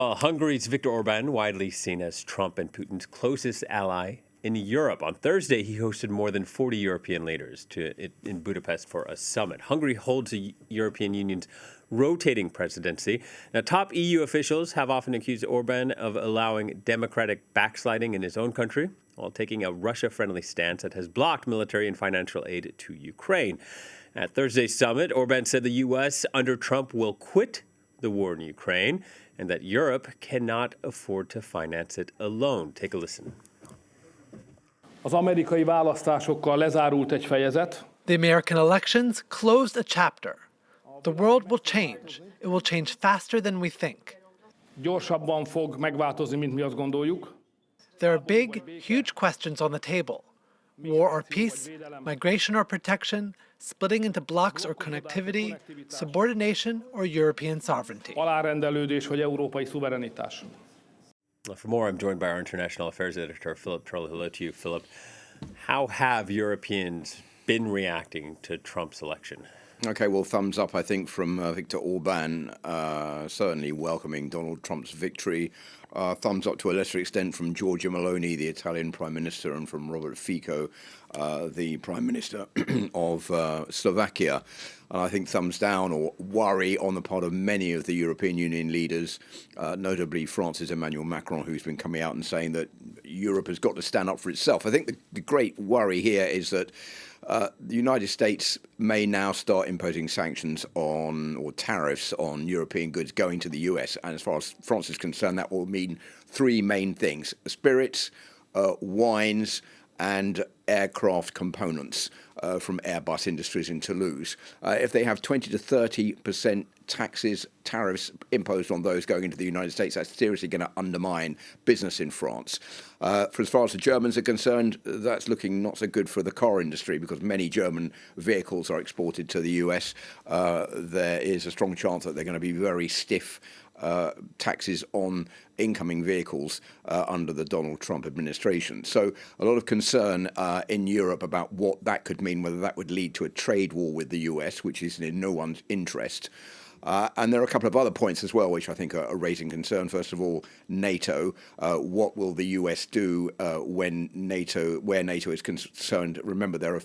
Hungary's Viktor Orbán, widely seen as Trump and Putin's closest ally in Europe. On Thursday, he hosted more than 40 European leaders in Budapest for a summit. Hungary holds the European Union's rotating presidency. Now, top EU officials have often accused Orbán of allowing democratic backsliding in his own country, while taking a Russia-friendly stance that has blocked military and financial aid to Ukraine. At Thursday's summit, Orbán said the U.S. under Trump will quit the war in Ukraine and that Europe cannot afford to finance it alone. Take a listen. Az amerikai választásokkal lezárult egy fejezet. The American elections closed a chapter. The world will change. It will change faster than we think. Gyorsabban fog megváltozni, mint mi azt gondoljuk. There are big, huge questions on the table. War or peace, migration or protection, splitting into blocks or connectivity, subordination or European sovereignty. Alárendelődés vagy európai szuverenitás. For more, I'm joined by our international affairs editor, Philip Turle. Hello to you, Philip. How have Europeans been reacting to Trump's election? Okay, well, thumbs up, I think, from Viktor Orbán, certainly welcoming Donald Trump's victory. Thumbs up to a lesser extent from Giorgia Meloni, the Italian Prime Minister, and from Robert Fico, the Prime Minister of Slovakia. And I think thumbs down or worry on the part of many of the European Union leaders, notably France's Emmanuel Macron, who's been coming out and saying that Europe has got to stand up for itself. I think the great worry here is that the United States may now start imposing sanctions on or tariffs on European goods going to the US. And as far as France is concerned, that will mean three main things: spirits, wines, and aircraft components from Airbus Industries in Toulouse. If they have 20 to 30% tariffs imposed on those going into the United States, that's seriously going to undermine business in France. For as far as the Germans are concerned, that's looking not so good for the car industry because many German vehicles are exported to the US. There is a strong chance that they're going to be very stiff taxes on incoming vehicles under the Donald Trump administration. So a lot of concern in Europe about what that could mean, whether that would lead to a trade war with the US, which is in no one's interest. And there are a couple of other points as well, which I think are raising concern. First of all, NATO. What will the US do where NATO is concerned? Remember, there are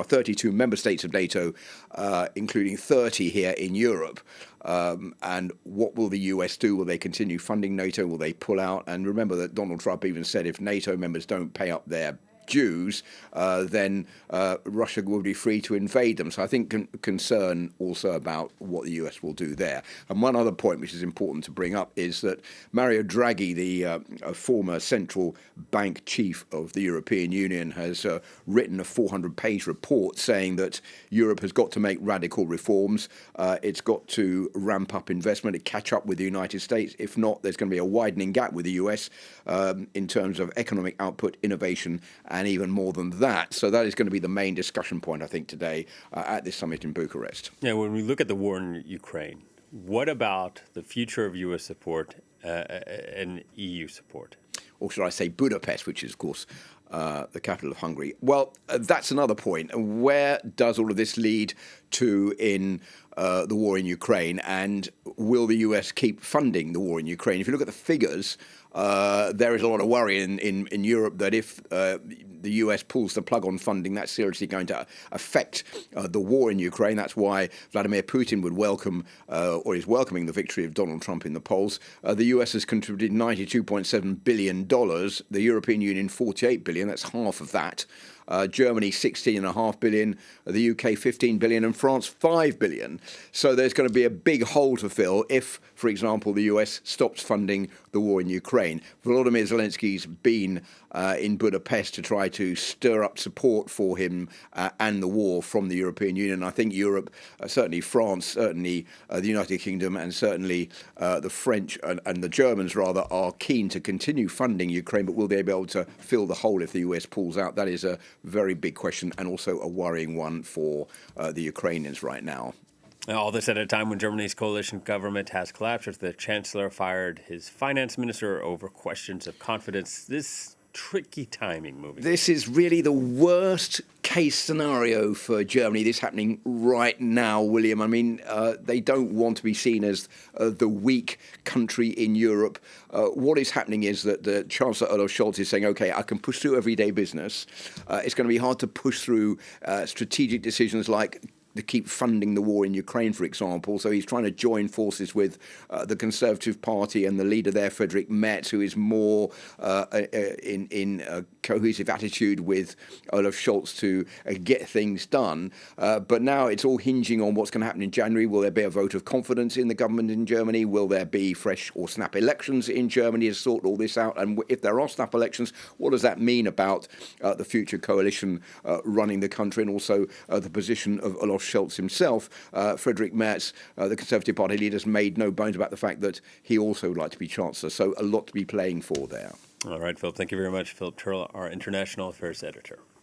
32 member states of NATO, including 30 here in Europe. And what will the US do? Will they continue funding NATO? Will they pull out? And remember that Donald Trump even said if NATO members don't pay up their dues, then Russia will be free to invade them. So I think concern also about what the US will do there. And one other point which is important to bring up is that Mario Draghi, the former central bank chief of the European Union, has written a 400-page report saying that Europe has got to make radical reforms. It's got to ramp up investment and catch up with the United States. If not, there's going to be a widening gap with the US in terms of economic output, innovation, and even more than that. So that is going to be the main discussion point, I think, today at this summit in Bucharest. Yeah, when we look at the war in Ukraine, what about the future of U.S. support and EU support? Or should I say Budapest, which is, of course, the capital of Hungary. Well, that's another point. Where does all of this lead to in the war in Ukraine? And will the US keep funding the war in Ukraine? If you look at the figures, there is a lot of worry in Europe that if the US pulls the plug on funding, that's seriously going to affect the war in Ukraine. That's why Vladimir Putin would welcome or is welcoming the victory of Donald Trump in the polls. The US has contributed $92.7 billion. The European Union, $48 billion. That's half of that. Germany, $16.5 billion, the UK, $15 billion, and France, $5 billion. So there's going to be a big hole to fill if, for example, the US stops funding the war in Ukraine. Volodymyr Zelensky's been in Budapest to try to stir up support for him and the war from the European Union. I think Europe, certainly France, certainly the United Kingdom, and certainly the French and the Germans, rather, are keen to continue funding Ukraine, but will they be able to fill the hole if the US pulls out? That is a very big question and also a worrying one for the Ukrainians right now. All this at a time when Germany's coalition government has collapsed after the chancellor fired his finance minister over questions of confidence. This tricky timing moving. This is really the worst case scenario for Germany, this happening right now, William. I mean, they don't want to be seen as the weak country in Europe. What is happening is that the Chancellor Olaf Scholz is saying, OK, I can push through everyday business. It's going to be hard to push through strategic decisions like to keep funding the war in Ukraine, for example. So he's trying to join forces with the Conservative Party and the leader there, Friedrich Merz, who is more in a cohesive attitude with Olaf Scholz to get things done. But now it's all hinging on what's going to happen in January. Will there be a vote of confidence in the government in Germany? Will there be fresh or snap elections in Germany to sort all this out? And if there are snap elections, what does that mean about the future coalition running the country, and also the position of Olaf Scholz himself? Friedrich Merz, the Conservative Party leader, has made no bones about the fact that he also would like to be Chancellor. So a lot to be playing for there. All right, Phil, thank you very much. Philip Turle, our international affairs editor.